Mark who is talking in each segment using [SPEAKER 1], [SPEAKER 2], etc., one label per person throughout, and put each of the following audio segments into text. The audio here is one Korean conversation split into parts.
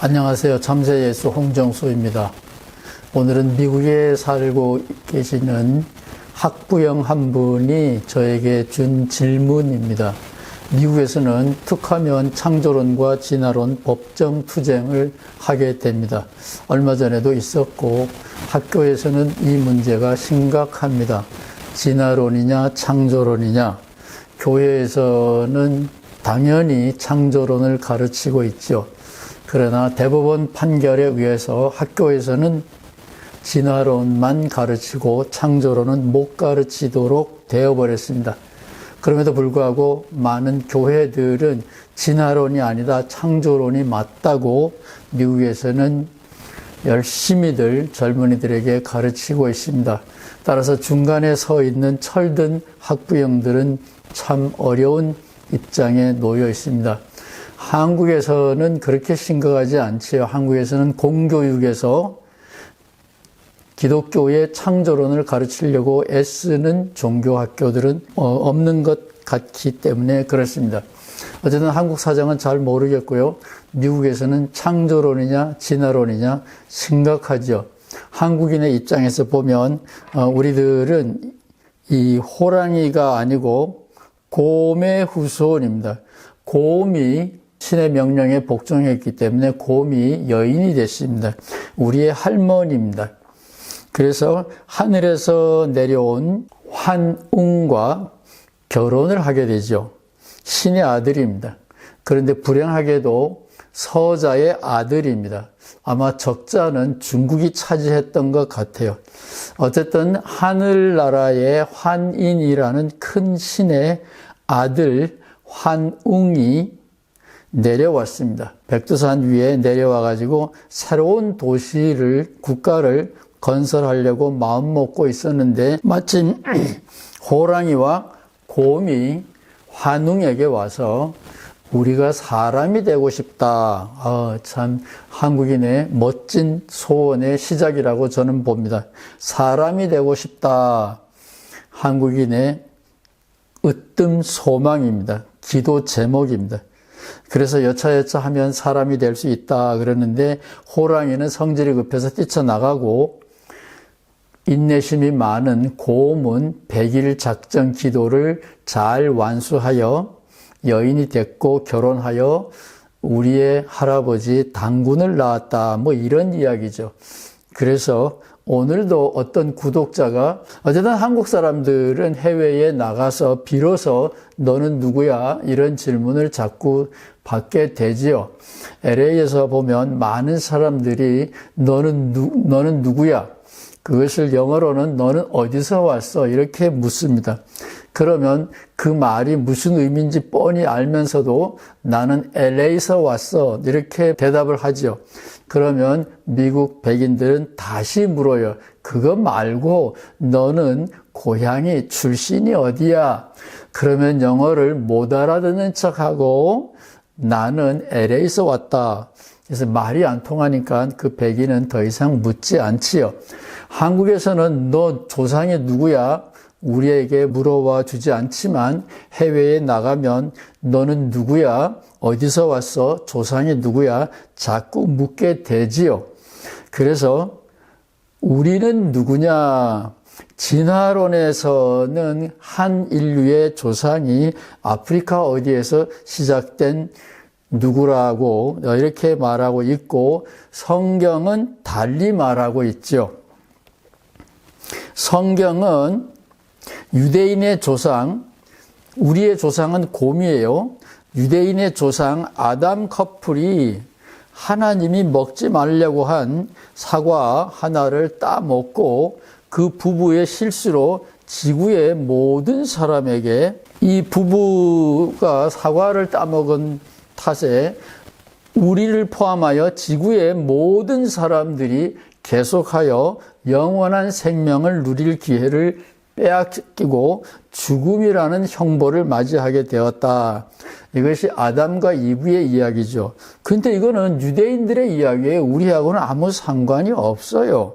[SPEAKER 1] 안녕하세요. 참새예수 홍정수입니다. 오늘은 미국에 살고 계시는 학부형 한 분이 저에게 준 질문입니다. 미국에서는 툭하면 창조론과 진화론 법정 투쟁을 하게 됩니다. 얼마 전에도 있었고 학교에서는 이 문제가 심각합니다. 진화론이냐 창조론이냐. 교회에서는 당연히 창조론을 가르치고 있죠. 그러나 대법원 판결에 의해서 학교에서는 진화론만 가르치고 창조론은 못 가르치도록 되어버렸습니다. 그럼에도 불구하고 많은 교회들은 진화론이 아니다 창조론이 맞다고 미국에서는 열심히들 젊은이들에게 가르치고 있습니다. 따라서 중간에 서 있는 철든 학부형들은 참 어려운 입장에 놓여 있습니다. 한국에서는 그렇게 심각하지 않지요. 한국에서는 공교육에서 기독교의 창조론을 가르치려고 애쓰는 종교학교들은 없는 것 같기 때문에 그렇습니다. 어쨌든 한국 사정은 잘 모르겠고요. 미국에서는 창조론이냐 진화론이냐 심각하죠. 한국인의 입장에서 보면 우리들은 이 호랑이가 아니고 곰의 후손입니다. 곰이 신의 명령에 복종했기 때문에 곰이 여인이 됐습니다. 우리의 할머니입니다. 그래서 하늘에서 내려온 환웅과 결혼을 하게 되죠. 신의 아들입니다. 그런데 불행하게도 서자의 아들입니다. 아마 적자는 중국이 차지했던 것 같아요. 어쨌든 하늘나라의 환인이라는 큰 신의 아들 환웅이 내려왔습니다. 백두산 위에 내려와가지고 새로운 도시를, 국가를 건설하려고 마음먹고 있었는데 마침 호랑이와 곰이 환웅에게 와서 우리가 사람이 되고 싶다. 참 한국인의 멋진 소원의 시작이라고 저는 봅니다. 사람이 되고 싶다. 한국인의 으뜸 소망입니다. 기도 제목입니다. 그래서 여차여차 하면 사람이 될 수 있다 그러는데 호랑이는 성질이 급해서 뛰쳐나가고 인내심이 많은 곰은 100일 작전 기도를 잘 완수하여 여인이 됐고 결혼하여 우리의 할아버지 당군을 낳았다. 뭐 이런 이야기죠. 그래서 오늘도 어떤 구독자가 어쨌든 한국 사람들은 해외에 나가서 비로소 너는 누구야? 이런 질문을 자꾸 받게 되지요. LA에서 보면 많은 사람들이 너는 누구야? 그것을 영어로는 너는 어디서 왔어? 이렇게 묻습니다. 그러면 그 말이 무슨 의미인지 뻔히 알면서도 나는 LA에서 왔어. 이렇게 대답을 하죠. 그러면 미국 백인들은 다시 물어요. 그거 말고 너는 고향이 출신이 어디야? 그러면 영어를 못 알아듣는 척하고 나는 LA에서 왔다. 그래서 말이 안 통하니까 그 백인은 더 이상 묻지 않지요. 한국에서는 너 조상이 누구야? 우리에게 물어와 주지 않지만 해외에 나가면 너는 누구야? 어디서 왔어? 조상이 누구야? 자꾸 묻게 되지요. 그래서 우리는 누구냐? 진화론에서는 한 인류의 조상이 아프리카 어디에서 시작된 누구라고 이렇게 말하고 있고 성경은 달리 말하고 있죠. 성경은 유대인의 조상, 우리의 조상은 곰이에요. 유대인의 조상 아담 커플이 하나님이 먹지 말려고 한 사과 하나를 따먹고 그 부부의 실수로 지구의 모든 사람에게 이 부부가 사과를 따먹은 탓에 우리를 포함하여 지구의 모든 사람들이 계속하여 영원한 생명을 누릴 기회를 빼앗기고 죽음이라는 형벌을 맞이하게 되었다. 이것이 아담과 이브의 이야기죠. 근데 이거는 유대인들의 이야기예요. 우리하고는 아무 상관이 없어요.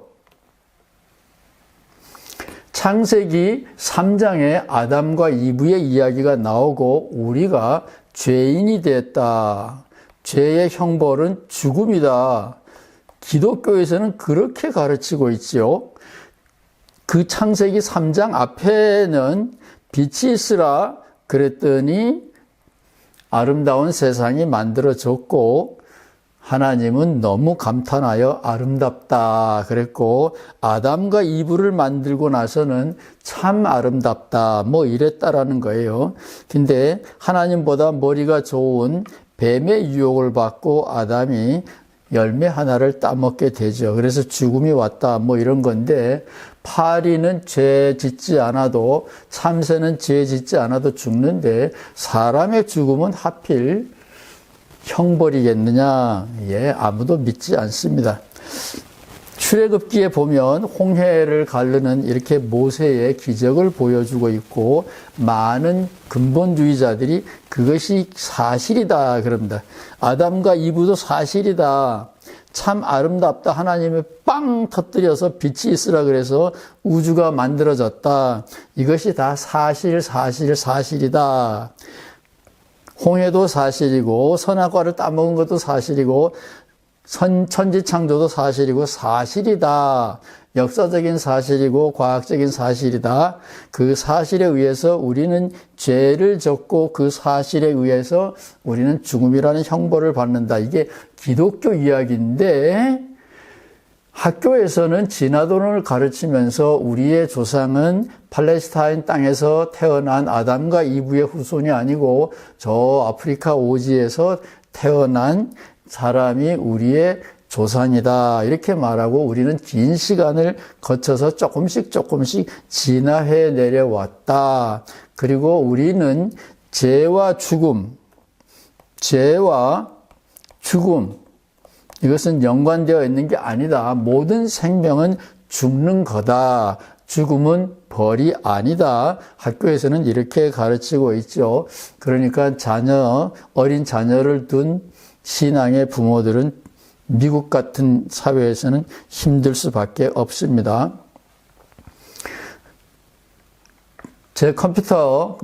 [SPEAKER 1] 창세기 3장에 아담과 이브의 이야기가 나오고 우리가 죄인이 됐다. 죄의 형벌은 죽음이다. 기독교에서는 그렇게 가르치고 있지요. 그 창세기 3장 앞에는 빛이 있으라 그랬더니 아름다운 세상이 만들어졌고 하나님은 너무 감탄하여 아름답다 그랬고 아담과 이브를 만들고 나서는 참 아름답다 뭐 이랬다라는 거예요. 근데 하나님보다 머리가 좋은 뱀의 유혹을 받고 아담이 열매 하나를 따먹게 되죠. 그래서 죽음이 왔다 뭐 이런 건데 파리는 죄 짓지 않아도 참새는 죄 짓지 않아도 죽는데 사람의 죽음은 하필 형벌이겠느냐? 예, 아무도 믿지 않습니다. 출애굽기에 보면 홍해를 가르는 이렇게 모세의 기적을 보여주고 있고 많은 근본주의자들이 그것이 사실이다 그럽니다. 아담과 이브도 사실이다. 참 아름답다. 하나님이 빵 터뜨려서 빛이 있으라 그래서 우주가 만들어졌다. 이것이 다 사실이다. 홍해도 사실이고 선악과를 따먹은 것도 사실이고 천지창조도 사실이고 사실이다. 역사적인 사실이고 과학적인 사실이다. 그 사실에 의해서 우리는 죄를 졌고 그 사실에 의해서 우리는 죽음이라는 형벌을 받는다. 이게 기독교 이야기인데 학교에서는 진화론을 가르치면서 우리의 조상은 팔레스타인 땅에서 태어난 아담과 이브의 후손이 아니고 저 아프리카 오지에서 태어난 사람이 우리의 조상이다 이렇게 말하고 우리는 긴 시간을 거쳐서 조금씩 진화해 내려왔다. 그리고 우리는 죄와 죽음 이것은 연관되어 있는 게 아니다. 모든 생명은 죽는 거다. 죽음은 벌이 아니다. 학교에서는 이렇게 가르치고 있죠. 그러니까 어린 자녀를 둔 신앙의 부모들은 미국 같은 사회에서는 힘들 수밖에 없습니다. 제 컴퓨터,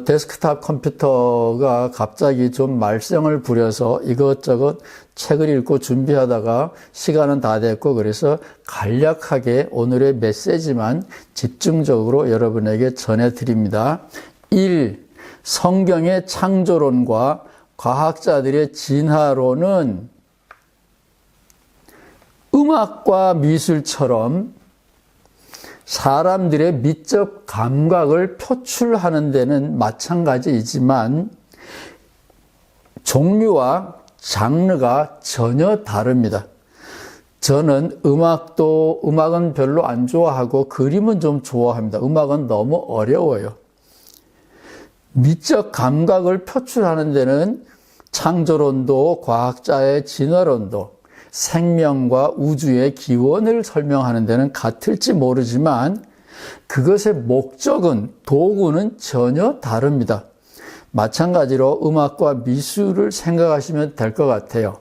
[SPEAKER 1] 데스크탑 컴퓨터가 갑자기 좀 말썽을 부려서 이것저것 책을 읽고 준비하다가 시간은 다 됐고 그래서 간략하게 오늘의 메시지만 집중적으로 여러분에게 전해드립니다. 1. 성경의 창조론과 과학자들의 진화론은 음악과 미술처럼 사람들의 미적 감각을 표출하는 데는 마찬가지이지만 종류와 장르가 전혀 다릅니다. 저는 음악은 별로 안 좋아하고 그림은 좀 좋아합니다. 음악은 너무 어려워요. 미적 감각을 표출하는 데는 창조론도 과학자의 진화론도 생명과 우주의 기원을 설명하는 데는 같을지 모르지만 그것의 목적은 도구는 전혀 다릅니다. 마찬가지로 음악과 미술을 생각하시면 될 것 같아요.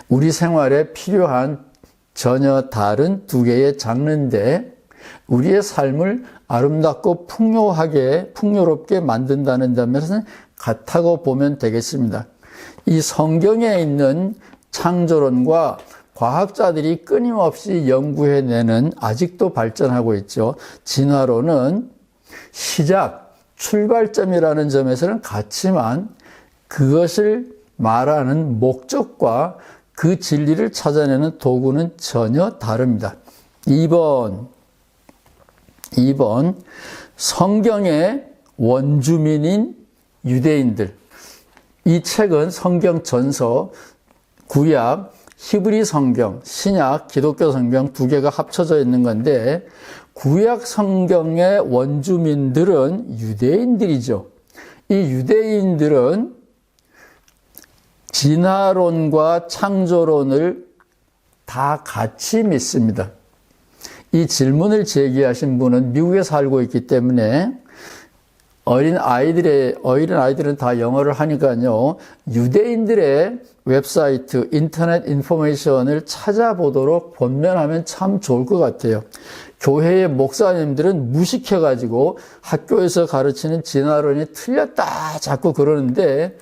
[SPEAKER 1] 우리 생활에 필요한 전혀 다른 두 개의 장르인데 우리의 삶을 아름답고 풍요롭게 만든다는 점에서는 같다고 보면 되겠습니다. 이 성경에 있는 창조론과 과학자들이 끊임없이 연구해내는 아직도 발전하고 있죠. 진화론은 출발점이라는 점에서는 같지만 그것을 말하는 목적과 그 진리를 찾아내는 도구는 전혀 다릅니다. 2번 성경의 원주민인 유대인들. 이 책은 성경 전서, 구약, 히브리 성경, 신약, 기독교 성경 두 개가 합쳐져 있는 건데 구약 성경의 원주민들은 유대인들이죠. 이 유대인들은 진화론과 창조론을 다 같이 믿습니다. 이 질문을 제기하신 분은 미국에 살고 있기 때문에 어린 아이들은 다 영어를 하니까요. 유대인들의 웹사이트, 인터넷 인포메이션을 찾아보도록 권면하면 참 좋을 것 같아요. 교회의 목사님들은 무식해가지고 학교에서 가르치는 진화론이 틀렸다 자꾸 그러는데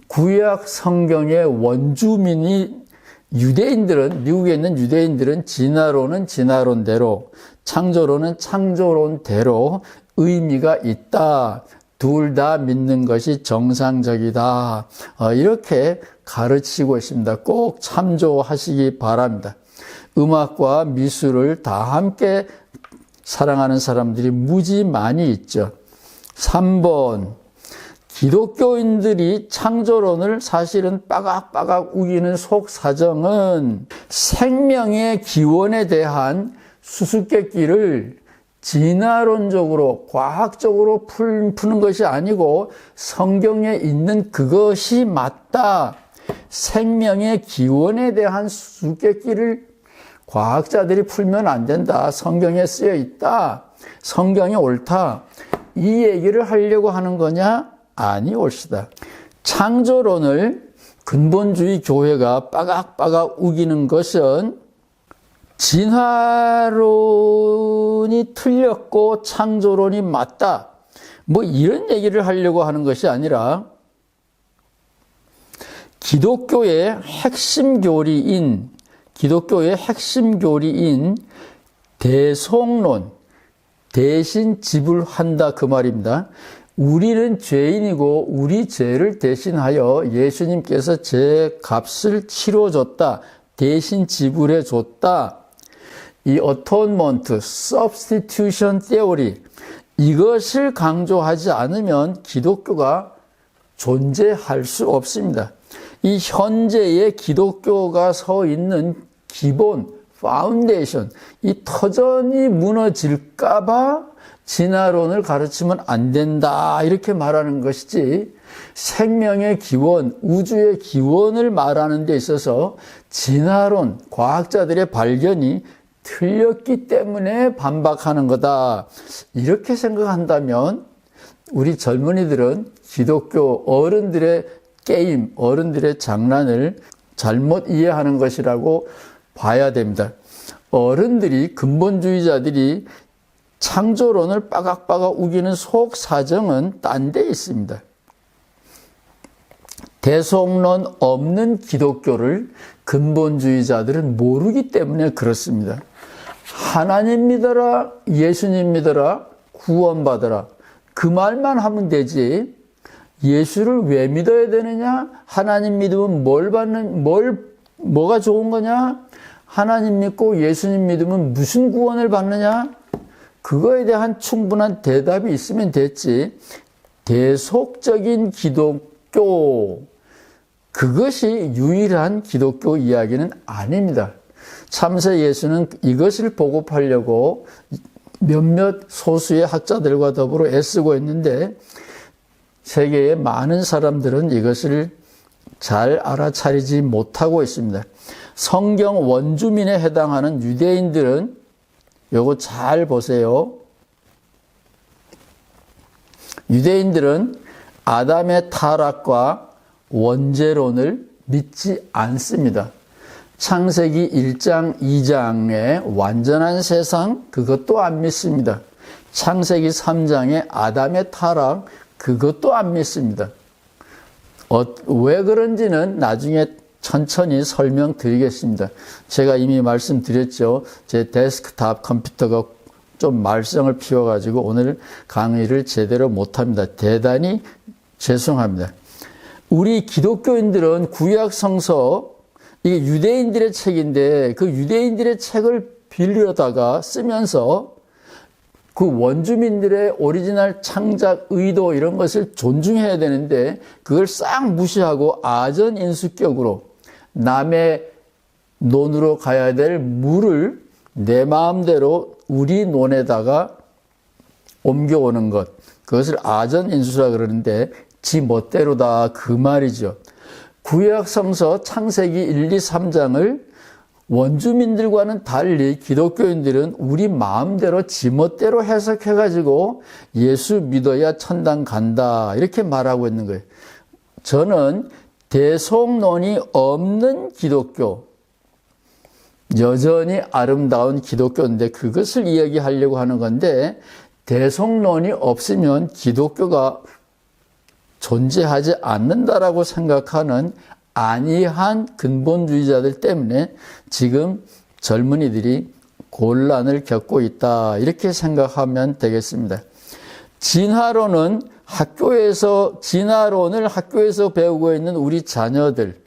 [SPEAKER 1] 구약 성경의 원주민이 유대인들은, 미국에 있는 유대인들은 진화론은 진화론대로, 창조론은 창조론대로 의미가 있다. 둘 다 믿는 것이 정상적이다. 이렇게 가르치고 있습니다. 꼭 참조하시기 바랍니다. 음악과 미술을 다 함께 사랑하는 사람들이 무지 많이 있죠. 3번, 기독교인들이 창조론을 사실은 빠각빠각 우기는 속사정은 생명의 기원에 대한 수수께끼를 진화론적으로 과학적으로 푸는 것이 아니고 성경에 있는 그것이 맞다. 생명의 기원에 대한 수수께끼를 과학자들이 풀면 안 된다. 성경에 쓰여 있다. 성경이 옳다. 이 얘기를 하려고 하는 거냐? 아니 옳시다. 창조론을 근본주의 교회가 빠각빠각 우기는 것은 진화론이 틀렸고 창조론이 맞다. 뭐 이런 얘기를 하려고 하는 것이 아니라 기독교의 핵심 교리인 대속론, 대신 지불한다 그 말입니다. 우리는 죄인이고 우리 죄를 대신하여 예수님께서 제 값을 치러줬다. 대신 지불해 줬다. 이 atonement, substitution theory 이것을 강조하지 않으면 기독교가 존재할 수 없습니다. 이 현재의 기독교가 서 있는 기본, 파운데이션, 이 터전이 무너질까봐 진화론을 가르치면 안 된다 이렇게 말하는 것이지 생명의 기원, 우주의 기원을 말하는 데 있어서 진화론, 과학자들의 발견이 틀렸기 때문에 반박하는 거다. 이렇게 생각한다면 우리 젊은이들은 기독교 어른들의 게임, 어른들의 장난을 잘못 이해하는 것이라고 봐야 됩니다. 어른들이, 근본주의자들이 창조론을 빠각빠각 우기는 속 사정은 딴 데 있습니다. 대속론 없는 기독교를 근본주의자들은 모르기 때문에 그렇습니다. 하나님 믿어라, 예수님 믿어라, 구원받아라. 그 말만 하면 되지. 예수를 왜 믿어야 되느냐? 하나님 믿으면 뭐가 좋은 거냐? 하나님 믿고 예수님 믿으면 무슨 구원을 받느냐? 그거에 대한 충분한 대답이 있으면 됐지. 대속적인 기독교, 그것이 유일한 기독교 이야기는 아닙니다. 참새 예수는 이것을 보급하려고 몇몇 소수의 학자들과 더불어 애쓰고 있는데 세계의 많은 사람들은 이것을 잘 알아차리지 못하고 있습니다. 성경 원주민에 해당하는 유대인들은 요거 잘 보세요. 유대인들은 아담의 타락과 원죄론을 믿지 않습니다. 창세기 1장, 2장의 완전한 세상 그것도 안 믿습니다. 창세기 3장의 아담의 타락 그것도 안 믿습니다. 왜 그런지는 나중에 천천히 설명드리겠습니다. 제가 이미 말씀드렸죠. 제 데스크탑 컴퓨터가 좀 말썽을 피워가지고 오늘 강의를 제대로 못합니다. 대단히 죄송합니다. 우리 기독교인들은 구약 성서, 이게 유대인들의 책인데 그 유대인들의 책을 빌려다가 쓰면서 그 원주민들의 오리지널 창작 의도 이런 것을 존중해야 되는데 그걸 싹 무시하고 아전인수격으로 남의 논으로 가야 될 물을 내 마음대로 우리 논에다가 옮겨오는 것, 그것을 아전인수라 그러는데 지 멋대로다 그 말이죠. 구약 성서 창세기 1, 2, 3장을 원주민들과는 달리 기독교인들은 우리 마음대로 지멋대로 해석해가지고 예수 믿어야 천당 간다 이렇게 말하고 있는 거예요. 저는 대속론이 없는 기독교, 여전히 아름다운 기독교인데 그것을 이야기하려고 하는 건데 대속론이 없으면 기독교가 존재하지 않는다라고 생각하는 안이한 근본주의자들 때문에 지금 젊은이들이 곤란을 겪고 있다. 이렇게 생각하면 되겠습니다. 진화론을 학교에서 배우고 있는 우리 자녀들,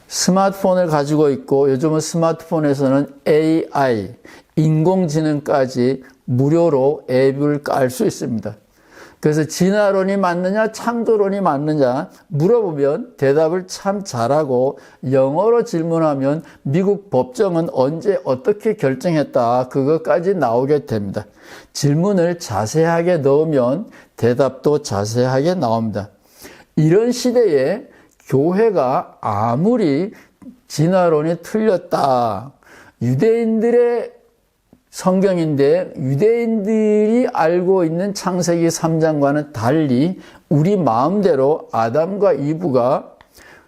[SPEAKER 1] 스마트폰을 가지고 있고 요즘은 스마트폰에서는 AI, 인공지능까지 무료로 앱을 깔 수 있습니다. 그래서 진화론이 맞느냐 창조론이 맞느냐 물어보면 대답을 참 잘하고 영어로 질문하면 미국 법정은 언제 어떻게 결정했다 그것까지 나오게 됩니다. 질문을 자세하게 넣으면 대답도 자세하게 나옵니다. 이런 시대에 교회가 아무리 진화론이 틀렸다, 유대인들의 성경인데 유대인들이 알고 있는 창세기 3장과는 달리 우리 마음대로 아담과 이브가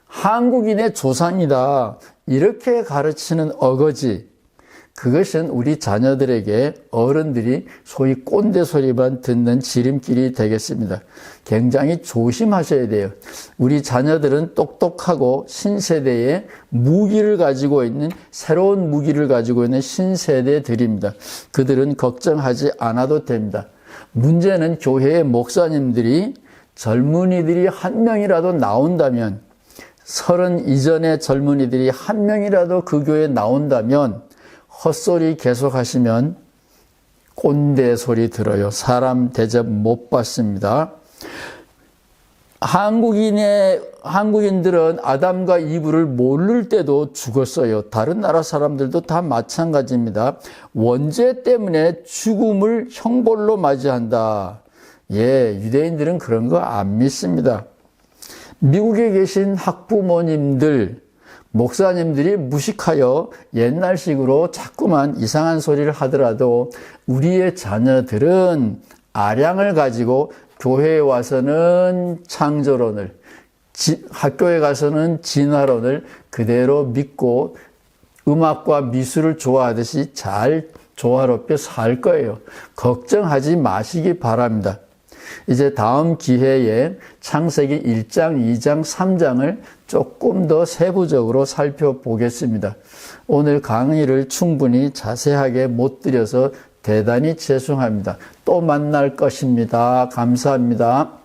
[SPEAKER 1] 한국인의 조상이다 이렇게 가르치는 어거지, 그것은 우리 자녀들에게 어른들이 소위 꼰대 소리만 듣는 지름길이 되겠습니다. 굉장히 조심하셔야 돼요. 우리 자녀들은 똑똑하고 신세대의 무기를 가지고 있는, 새로운 무기를 가지고 있는 신세대들입니다. 그들은 걱정하지 않아도 됩니다. 문제는 교회의 목사님들이 젊은이들이 한 명이라도 나온다면, 30 이전의 젊은이들이 한 명이라도 그 교회에 나온다면 헛소리 계속 하시면 꼰대 소리 들어요. 사람 대접 못 받습니다. 한국인들은 아담과 이브를 모를 때도 죽었어요. 다른 나라 사람들도 다 마찬가지입니다. 원죄 때문에 죽음을 형벌로 맞이한다. 유대인들은 그런 거 안 믿습니다. 미국에 계신 학부모님들, 목사님들이 무식하여 옛날식으로 자꾸만 이상한 소리를 하더라도 우리의 자녀들은 아량을 가지고 교회에 와서는 창조론을, 학교에 가서는 진화론을 그대로 믿고 음악과 미술을 좋아하듯이 잘 조화롭게 살 거예요. 걱정하지 마시기 바랍니다. 이제 다음 기회에 창세기 1장, 2장, 3장을 조금 더 세부적으로 살펴보겠습니다. 오늘 강의를 충분히 자세하게 못 드려서 대단히 죄송합니다. 또 만날 것입니다. 감사합니다.